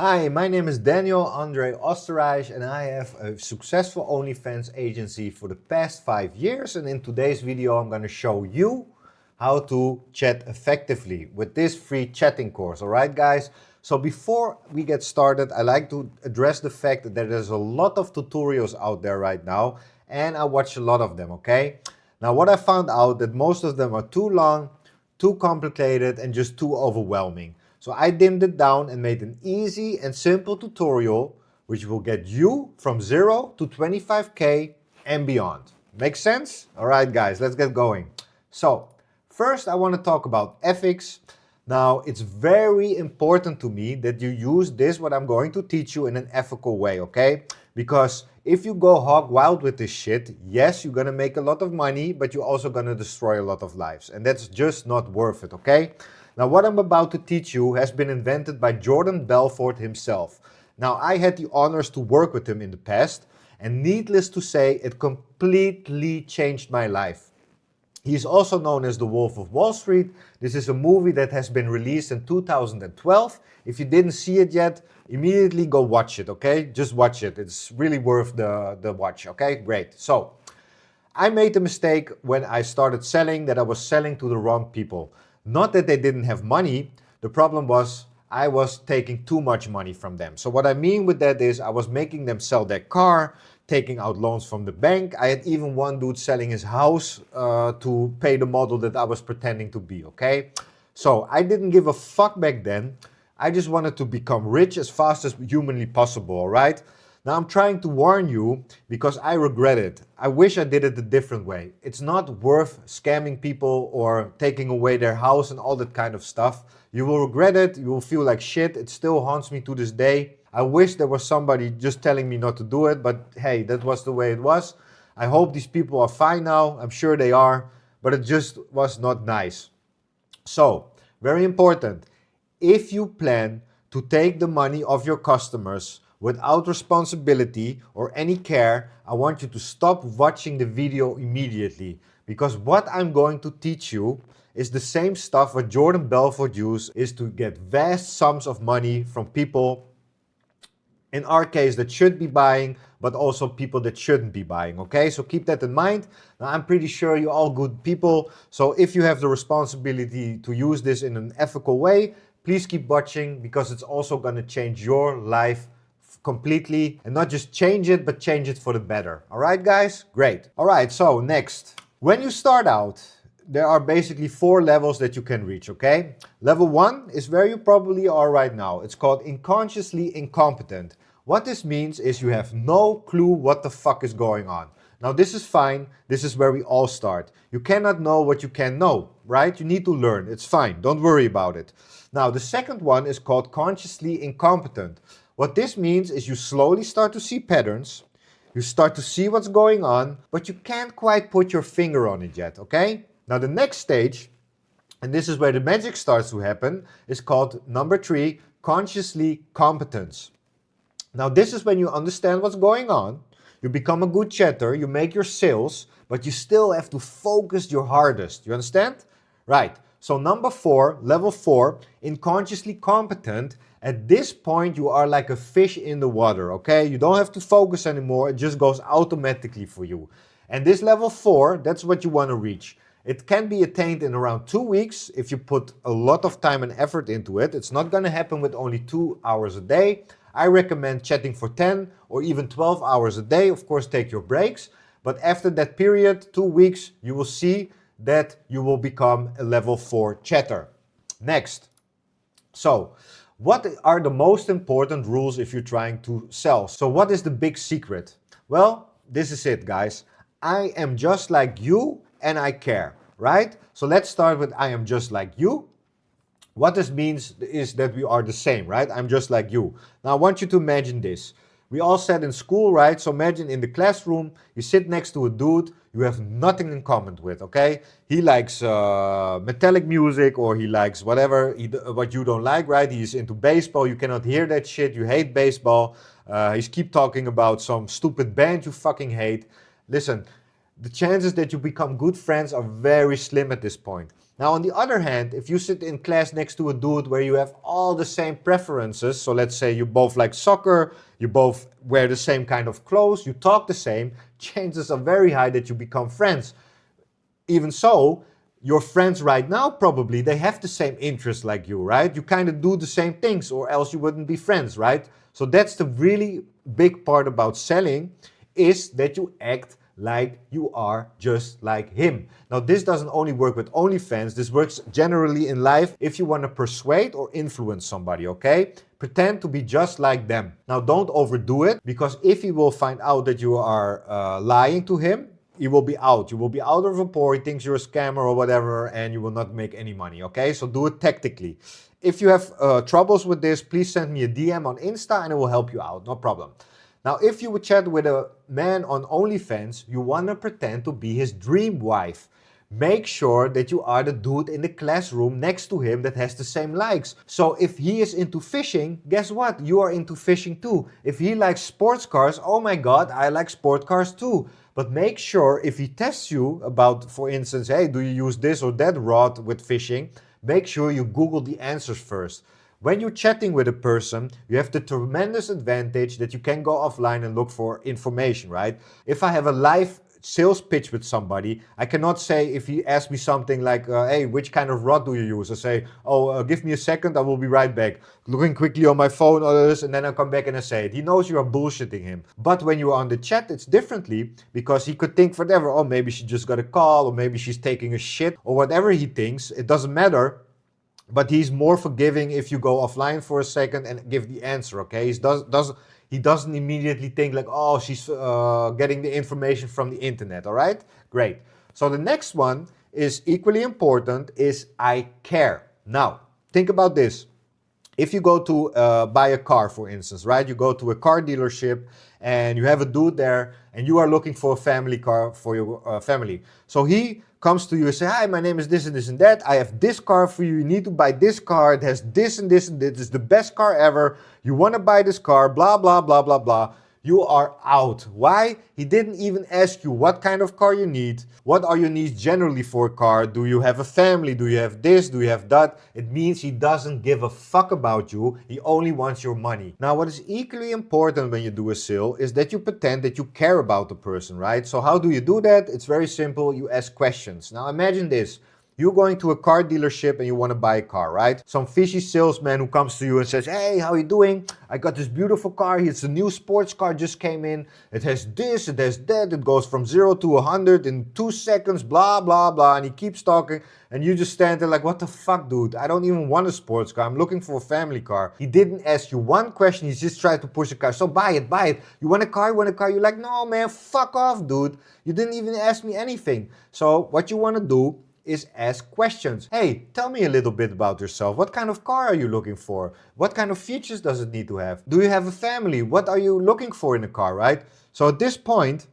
Hi, my name is Daniel Andre Osterreich and I have a successful OnlyFans agency for the past 5 years, and in today's video I'm going to show you how to chat effectively with this free chatting course. Alright guys, so before we get started I like to address the fact that there's a lot of tutorials out there right now and I watch a lot of them, okay? Now what I found out that most of them are too long, too complicated and just too overwhelming. So I dimmed it down and made an easy and simple tutorial which will get you from 0 to 25k and beyond. Make sense? Alright guys, let's get going. So first I want to talk about ethics. Now it's very important to me that you use this, what I'm going to teach you, in an ethical way, okay? Because if you go hog wild with this shit, yes, you're gonna make a lot of money, but you're also gonna destroy a lot of lives. And that's just not worth it, okay? Now what I'm about to teach you has been invented by Jordan Belfort himself. Now I had the honors to work with him in the past, and needless to say, it completely changed my life. He is also known as the Wolf of Wall Street. This is a movie that has been released in 2012. If you didn't see it yet, immediately go watch it, okay? Just watch it. It's really worth the watch, okay? Great. So, I made the mistake when I started selling that I was selling to the wrong people. Not that they didn't have money. The problem was I was taking too much money from them. So what I mean with that is I was making them sell their car, taking out loans from the bank. I had even one dude selling his house to pay the model that I was pretending to be, okay? So I didn't give a fuck back then. I just wanted to become rich as fast as humanly possible, all right? Now I'm trying to warn you because I regret it. I wish I did it a different way. It's not worth scamming people or taking away their house and all that kind of stuff. You will regret it, you will feel like shit. It still haunts me to this day. I wish there was somebody just telling me not to do it, but hey, that was the way it was. I hope these people are fine now. I'm sure they are, but it just was not nice. So, very important. If you plan to take the money of your customers without responsibility or any care, I want you to stop watching the video immediately. Because what I'm going to teach you is the same stuff what Jordan Belfort used, is to get vast sums of money from people, in our case, that should be buying, but also people that shouldn't be buying, okay? So keep that in mind. Now, I'm pretty sure you're all good people, so if you have the responsibility to use this in an ethical way, please keep watching, because it's also gonna change your life completely, and not just change it, but change it for the better. All right, guys? Great. All right, so next. When you start out, there are basically 4 levels that you can reach, okay? Level 1 is where you probably are right now. It's called unconsciously incompetent. What this means is you have no clue what the fuck is going on. Now this is fine. This is where we all start. You cannot know what you can know, right? You need to learn. It's fine. Don't worry about it. Now the second one is called consciously incompetent. What this means is you slowly start to see patterns. You start to see what's going on, but you can't quite put your finger on it yet, okay? Now the next stage, and this is where the magic starts to happen, is called number 3, consciously competence. Now this is when you understand what's going on, you become a good chatter, you make your sales, but you still have to focus your hardest. You understand? Right. So number 4, level 4, unconsciously competent. At this point you are like a fish in the water, okay? You don't have to focus anymore, it just goes automatically for you. And this level 4, that's what you want to reach. It can be attained in around 2 weeks if you put a lot of time and effort into it. It's not going to happen with only 2 hours a day. I recommend chatting for 10 or even 12 hours a day. Of course, take your breaks. But after that period, 2 weeks, you will see that you will become a level 4 chatter. Next. So, what are the most important rules if you're trying to sell? So what is the big secret? Well, this is it, guys. I am just like you and I care, right? So let's start with I am just like you. What this means is that we are the same, right? I'm just like you. Now I want you to imagine this. We all sat in school, right? So imagine in the classroom, you sit next to a dude you have nothing in common with, okay? He likes metallic music, or he likes whatever, what you don't like, right? He's into baseball, you cannot hear that shit, you hate baseball. He's keep talking about some stupid band you fucking hate. Listen, the chances that you become good friends are very slim at this point. Now, on the other hand, if you sit in class next to a dude where you have all the same preferences, so let's say you both like soccer, you both wear the same kind of clothes, you talk the same, chances are very high that you become friends. Even so, your friends right now probably, they have the same interests like you, right? You kind of do the same things or else you wouldn't be friends, right? So that's the really big part about selling, is that you act like you are just like him. Now, this doesn't only work with OnlyFans, this works generally in life if you want to persuade or influence somebody, okay? Pretend to be just like them. Now, don't overdo it, because if he will find out that you are lying to him, you will be out. You will be out of rapport. He thinks you're a scammer or whatever, and you will not make any money, okay? So do it tactically. If you have troubles with this, please send me a DM on Insta and it will help you out, no problem. Now, if you would chat with a man on OnlyFans, you want to pretend to be his dream wife. Make sure that you are the dude in the classroom next to him that has the same likes. So if he is into fishing, guess what? You are into fishing too. If he likes sports cars, oh my god, I like sport cars too. But make sure if he tests you about, for instance, hey, do you use this or that rod with fishing? Make sure you Google the answers first. When you're chatting with a person, you have the tremendous advantage that you can go offline and look for information, right? If I have a live sales pitch with somebody, I cannot say, if he asks me something like, hey, which kind of rod do you use? I say, oh, give me a second, I will be right back. Looking quickly on my phone, all this, and then I'll come back and I say it. He knows you are bullshitting him. But when you are on the chat, it's differently, because he could think whatever, oh, maybe she just got a call, or maybe she's taking a shit, or whatever he thinks. It doesn't matter. But he's more forgiving if you go offline for a second and give the answer, okay? He doesn't immediately think like, oh, she's getting the information from the internet, all right? Great. So the next one is equally important, is I care. Now, think about this. If you go to buy a car, for instance, right? You go to a car dealership and you have a dude there and you are looking for a family car for your family. So he comes to you and says, hi, my name is this and this and that. I have this car for you. You need to buy this car. It has this and this and this. It's the best car ever. You want to buy this car, blah, blah, blah, blah, blah. You are out. Why? He didn't even ask you what kind of car you need. What are your needs generally for a car? Do you have a family? Do you have this? Do you have that? It means he doesn't give a fuck about you. He only wants your money. Now, what is equally important when you do a sale is that you pretend that you care about the person, right? So how do you do that? It's very simple. You ask questions. Now, imagine this. You're going to a car dealership and you want to buy a car, right? Some fishy salesman who comes to you and says, hey, how you doing? I got this beautiful car. It's a new sports car, just came in. It has this, it has that. It goes from 0 to 100 in 2 seconds, blah, blah, blah. And he keeps talking and you just stand there like, what the fuck, dude? I don't even want a sports car. I'm looking for a family car. He didn't ask you one question. He just tried to push a car. So buy it, buy it. You want a car? You want a car? You're like, no, man, fuck off, dude. You didn't even ask me anything. So what you want to do is ask questions. Hey, tell me a little bit about yourself. What kind of car are you looking for? What kind of features does it need to have? Do you have a family? What are you looking for in a car, right? So at this point,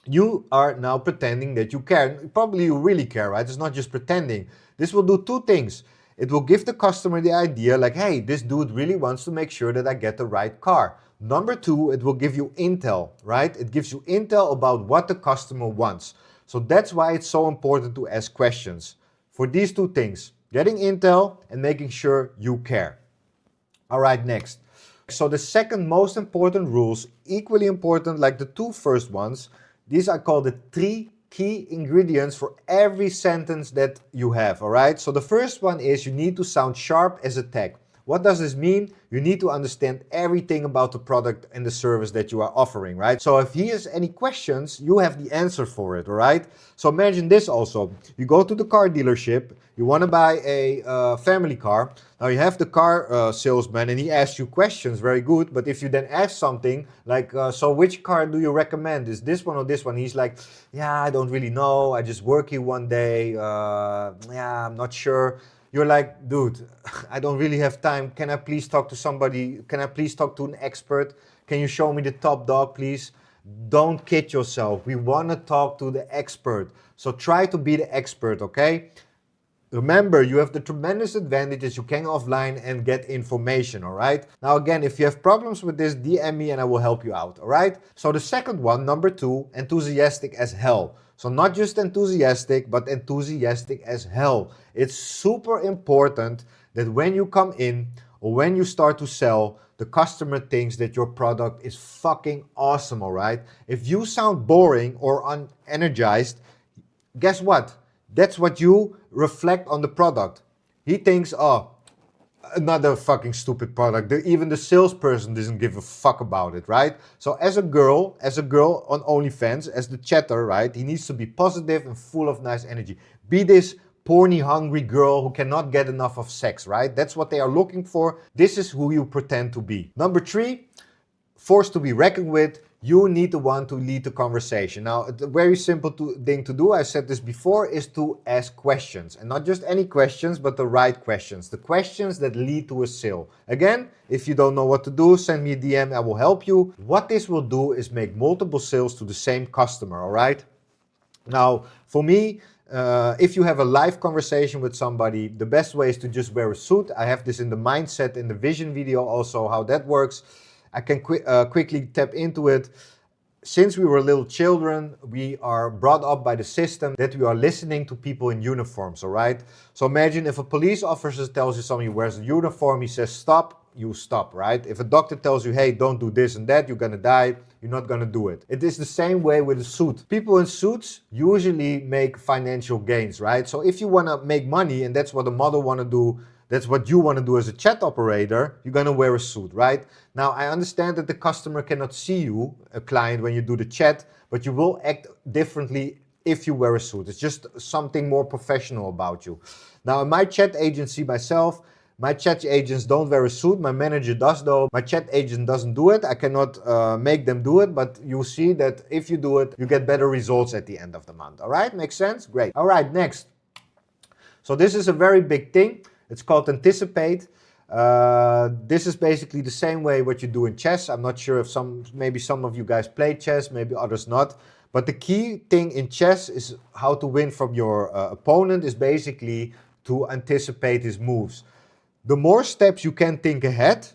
you are now pretending that you care. Probably you really care, right? It's not just pretending. This will do two things. It will give the customer the idea like, hey, this dude really wants to make sure that I get the right car. Number two, it will give you intel, right? It gives you intel about what the customer wants. So that's why it's so important to ask questions. For these two things, getting intel and making sure you care. All right, next. So the second most important rules, equally important like the two first ones, these are called the 3 key ingredients for every sentence that you have, all right? So the first one is you need to sound sharp as a tack. What does this mean? You need to understand everything about the product and the service that you are offering, right? So if he has any questions, you have the answer for it, all right? So imagine this also. You go to the car dealership, you want to buy a family car. Now you have the car salesman and he asks you questions, very good. But if you then ask something like, so which car do you recommend? Is this one or this one? He's like, yeah, I don't really know. I just work here one day. Yeah, I'm not sure. You're like, dude, I don't really have time. Can I please talk to somebody? Can I please talk to an expert? Can you show me the top dog, please? Don't kid yourself. We want to talk to the expert. So try to be the expert, okay? Remember, you have the tremendous advantages. You can offline and get information, all right? Now, again, if you have problems with this, DM me and I will help you out, all right? So the second one, number 2, enthusiastic as hell. So not just enthusiastic, but enthusiastic as hell. It's super important that when you come in or when you start to sell, the customer thinks that your product is fucking awesome, all right? If you sound boring or unenergized, guess what? That's what you reflect on the product. He thinks, oh, another fucking stupid product. Even the salesperson doesn't give a fuck about it, right? So as a girl on OnlyFans, as the chatter, right, he needs to be positive and full of nice energy. Be this porny, hungry girl who cannot get enough of sex, right? That's what they are looking for. This is who you pretend to be. Number 3, forced to be reckoned with. You need the one to lead the conversation. Now, a very simple thing to do, I said this before, is to ask questions. And not just any questions, but the right questions. The questions that lead to a sale. Again, if you don't know what to do, send me a DM, I will help you. What this will do is make multiple sales to the same customer, all right? Now, for me, if you have a live conversation with somebody, the best way is to just wear a suit. I have this in the mindset, in the vision video also, how that works. I can quickly tap into it. Since we were little children, we are brought up by the system that we are listening to people in uniforms, all right? So imagine if a police officer tells you somebody wears a uniform, he says stop, you stop, right? If a doctor tells you, hey, don't do this and that, you're gonna die, you're not gonna do it. It is the same way with a suit. People in suits usually make financial gains, right? So if you wanna make money, and that's what a model wanna do, that's what you want to do as a chat operator, you're going to wear a suit, right? Now, I understand that the customer cannot see you, a client, when you do the chat, but you will act differently if you wear a suit. It's just something more professional about you. Now, in my chat agency myself, my chat agents don't wear a suit. My manager does though. My chat agent doesn't do it. I cannot make them do it, but you'll see that if you do it, you get better results at the end of the month. All right, makes sense? Great. All right, next. So this is a very big thing. It's called anticipate. This is basically the same way what you do in chess. I'm not sure if maybe some of you guys play chess, maybe others not. But the key thing in chess is how to win from your opponent is basically to anticipate his moves. The more steps you can think ahead,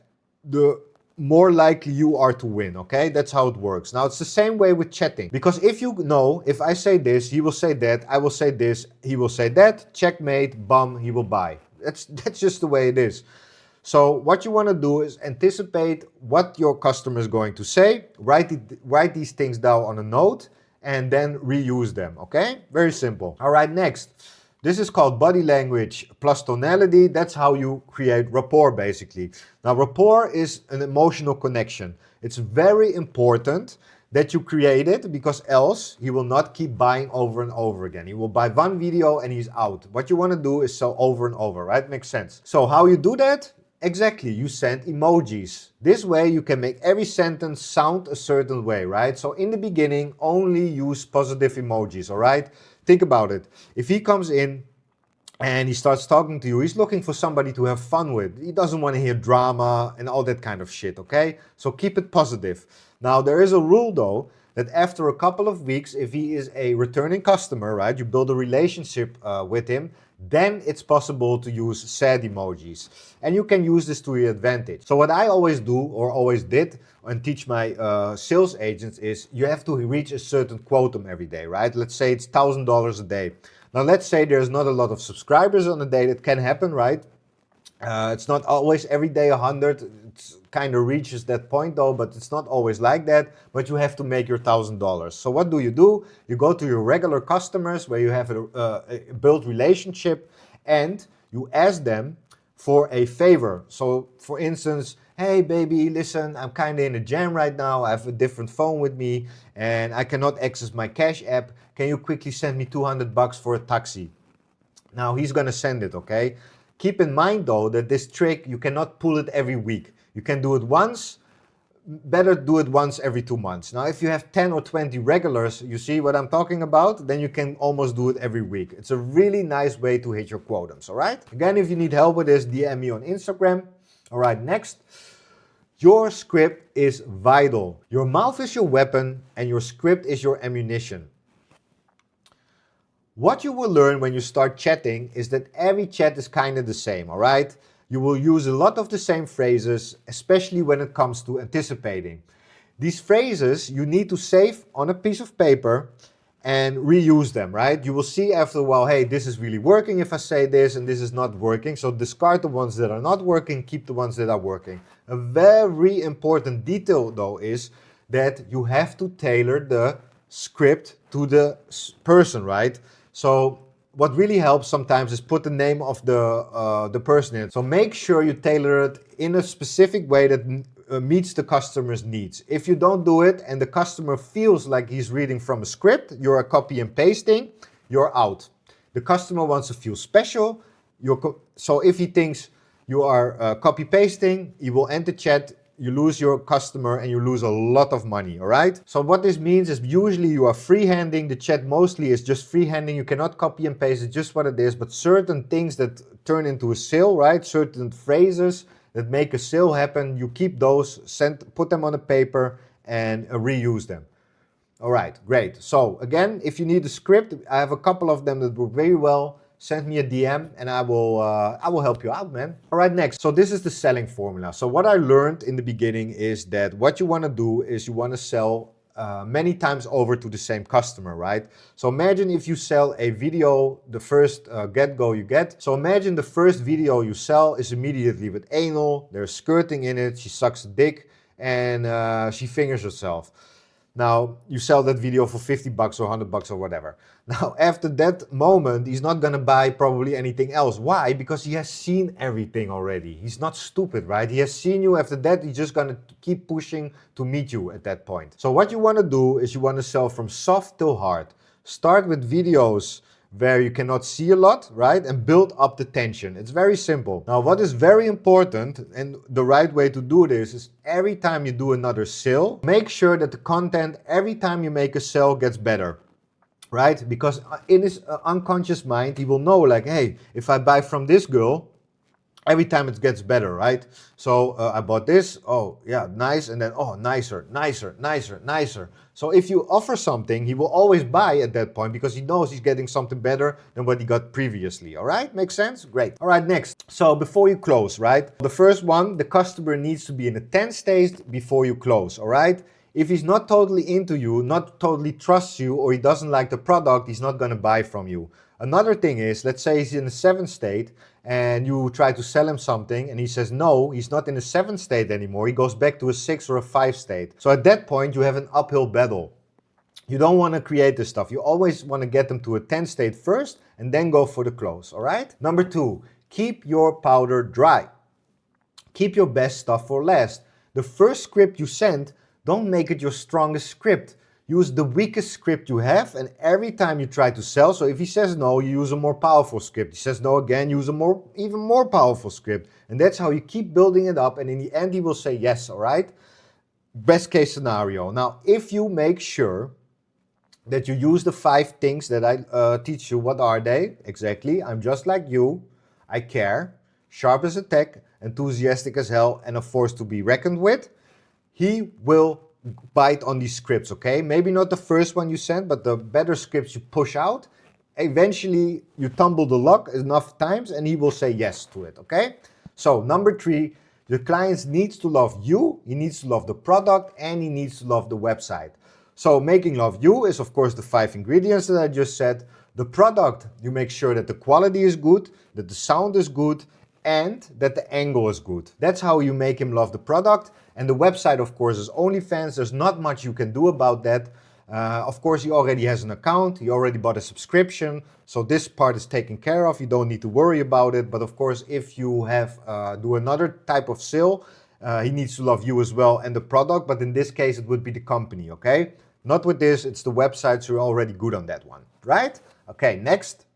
the more likely you are to win, okay? That's how it works. Now, it's the same way with chatting. Because if you know, if I say this, he will say that, I will say this, he will say that, checkmate, bum, he will buy. That's just the way it is. So what you want to do is anticipate what your customer is going to say, write these things down on a note, and then reuse them, okay? Very simple. All right, next. This is called body language plus tonality. That's how you create rapport, basically. Now, rapport is an emotional connection. It's very important that you create it, because else he will not keep buying over and over again. He will buy one video and he's out. What you want to do is sell over and over, right? Makes sense. So how you do that? Exactly, you send emojis. This way you can make every sentence sound a certain way, right? So in the beginning, only use positive emojis, all right? Think about it. If he comes in and he starts talking to you, he's looking for somebody to have fun with. He doesn't want to hear drama and all that kind of shit, okay? So keep it positive. Now, there is a rule though, that after a couple of weeks, if he is a returning customer, right, you build a relationship with him, then it's possible to use sad emojis. And you can use this to your advantage. So what I always do, or always did, and teach my sales agents is you have to reach a certain quotum every day, right? Let's say it's $1,000 a day. Now, let's say there's not a lot of subscribers on a day. That can happen, right? It's not always every day 100. It kind of reaches that point though, but it's not always like that. But you have to make your $1,000. So what do? You go to your regular customers where you have a built relationship, and you ask them for a favor. So for instance, hey baby, listen, I'm kind of in a jam right now. I have a different phone with me and I cannot access my cash app. Can you quickly send me $200 for a taxi? Now he's gonna send it, okay? Keep in mind though that this trick, you cannot pull it every week. You can do it once, better do it once every 2 months. Now if you have 10 or 20 regulars, you see what I'm talking about, then you can almost do it every week. It's a really nice way to hit your quotums, all right? Again, if you need help with this, DM me on Instagram. All right, next. Your script is vital. Your mouth is your weapon and your script is your ammunition. What you will learn when you start chatting is that every chat is kind of the same, all right? You will use a lot of the same phrases, especially when it comes to anticipating. These phrases you need to save on a piece of paper and reuse them, right? You will see after a while, hey, this is really working if I say this, and this is not working. So discard the ones that are not working, keep the ones that are working. A very important detail though is that you have to tailor the script to the person, right? So what really helps sometimes is put the name of the person in. So make sure you tailor it in a specific way that meets the customer's needs. If you don't do it and the customer feels like he's reading from a script, you're copy and pasting, you're out. The customer wants to feel special. So if he thinks you are copy pasting, he will enter chat, you lose your customer and you lose a lot of money, all right? So what this means is usually you are freehanding. The chat mostly is just freehanding. You cannot copy and paste, it's just what it is. But certain things that turn into a sale, right? Certain phrases that make a sale happen, you keep those, put them on a paper and reuse them. All right, great. So again, if you need a script, I have a couple of them that work very well. Send me a DM and I will help you out, man. All right, next. So this is the selling formula. So what I learned in the beginning is that what you want to do is you want to sell many times over to the same customer, right? So imagine if you sell a video, the first get-go you get. So imagine the first video you sell is immediately with anal, there's skirting in it, she sucks a dick, and she fingers herself. Now, you sell that video for 50 bucks or 100 bucks or whatever. Now, after that moment, he's not gonna buy probably anything else. Why? Because he has seen everything already. He's not stupid, right? He has seen you. After that, he's just gonna keep pushing to meet you at that point. So what you wanna do is you wanna sell from soft till hard. Start with videos where you cannot see a lot, right? And build up the tension. It's very simple. Now, what is very important, and the right way to do this, is every time you do another sale, make sure that the content, every time you make a sale, gets better, right? Because in his unconscious mind, he will know like, hey, if I buy from this girl, every time it gets better, right? So I bought this, oh yeah, nice, and then oh, nicer, nicer, nicer, nicer. So if you offer something, he will always buy at that point because he knows he's getting something better than what he got previously, all right? Makes sense? Great. All right, next. So before you close, right? The first one, the customer needs to be in a tense state before you close, all right? If he's not totally into you, not totally trusts you, or he doesn't like the product, he's not gonna buy from you. Another thing is, let's say he's in a 7 state and you try to sell him something and he says no, he's not in a 7 state anymore, he goes back to a 6 or a 5 state. So at that point you have an uphill battle. You don't want to create this stuff. You always want to get them to a 10 state first and then go for the close, all right? Number 2, keep your powder dry. Keep your best stuff for last. The first script you send, don't make it your strongest script. Use the weakest script you have, and every time you try to sell, so if he says no, you use a more powerful script. He says no again, use a even more powerful script. And that's how you keep building it up, and in the end he will say yes, all right? Best case scenario. Now, if you make sure that you use the 5 things that I teach you, what are they? Exactly, I'm just like you, I care, sharp as a tack, enthusiastic as hell, and a force to be reckoned with, he will bite on these scripts, okay? Maybe not the first one you send, but the better scripts you push out. Eventually, you tumble the luck enough times and he will say yes to it, okay? So, number 3, the client needs to love you, he needs to love the product, and he needs to love the website. So, making love you is, of course, the 5 ingredients that I just said. The product, you make sure that the quality is good, that the sound is good, and that the angle is good. That's how you make him love the product. And the website, of course, is OnlyFans. There's not much you can do about that. Of course, he already has an account. He already bought a subscription. So this part is taken care of. You don't need to worry about it. But of course, if you have do another type of sale, he needs to love you as well and the product. But in this case, it would be the company, okay? Not with this. It's the website, so you're already good on that one, right? Okay, next.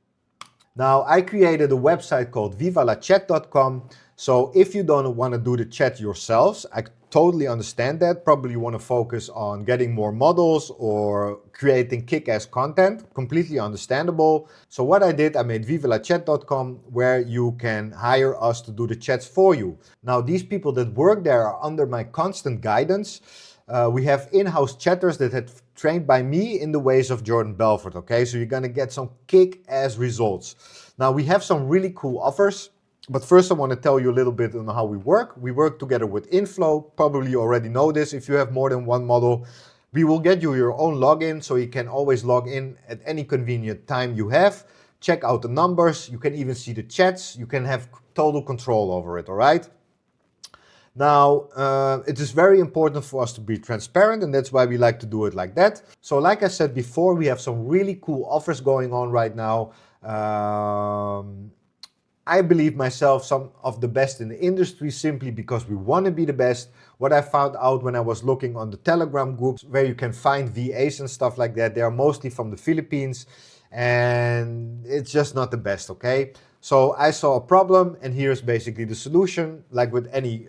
Now, I created a website called vivalachat.com. So if you don't want to do the chat yourselves, I totally understand that. Probably you want to focus on getting more models or creating kick-ass content. Completely understandable. So what I did, I made vivalachat.com where you can hire us to do the chats for you. Now, these people that work there are under my constant guidance. We have in-house chatters that had trained by me in the ways of Jordan Belfort, okay? So you're gonna get some kick-ass results. Now we have some really cool offers, but first I wanna tell you a little bit on how we work. We work together with Inflow. Probably you already know this. If you have more than one model, we will get you your own login, so you can always log in at any convenient time you have. Check out the numbers. You can even see the chats. You can have total control over it, all right? Now, it is very important for us to be transparent, and that's why we like to do it like that. So like I said before, we have some really cool offers going on right now. I believe myself some of the best in the industry simply because we want to be the best. What I found out when I was looking on the Telegram groups where you can find VAs and stuff like that, they are mostly from the Philippines, and it's just not the best, okay? So I saw a problem, and here's basically the solution, like with any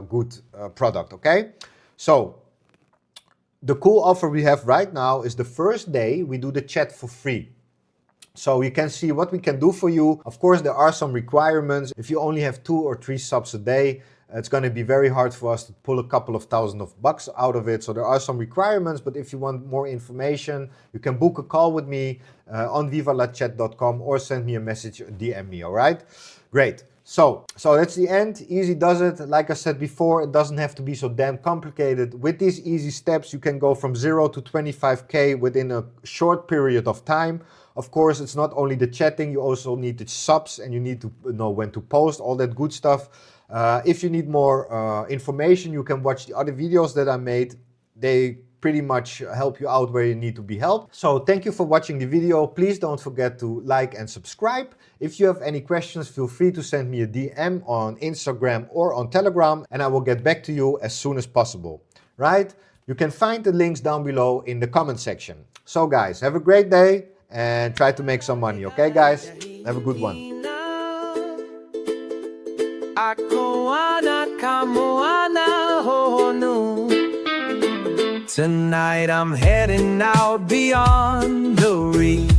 good product, okay? So the cool offer we have right now is the first day we do the chat for free. So you can see what we can do for you. Of course, there are some requirements. If you only have 2 or 3 subs a day, it's going to be very hard for us to pull a couple of $1,000s out of it. So there are some requirements, but if you want more information, you can book a call with me on vivalachat.com or send me a message, DM me, all right? Great. So that's the end. Easy does it. Like I said before, it doesn't have to be so damn complicated. With these easy steps, you can go from 0 to 25K within a short period of time. Of course, it's not only the chatting, you also need the subs, and you need to know when to post, all that good stuff. If you need more information, you can watch the other videos that I made. They pretty much help you out where you need to be helped. So thank you for watching the video. Please don't forget to like and subscribe. If you have any questions, feel free to send me a DM on Instagram or on Telegram, and I will get back to you as soon as possible, right? You can find the links down below in the comment section. So guys, have a great day and try to make some money, okay guys? Have a good one. Tonight I'm heading out beyond the reef,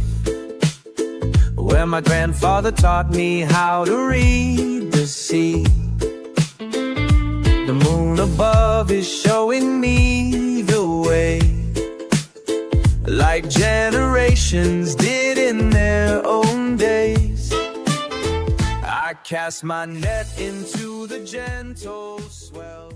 where my grandfather taught me how to read the sea. The moon above is showing me the way, like generations did in their own days. I cast my net into the gentle swell.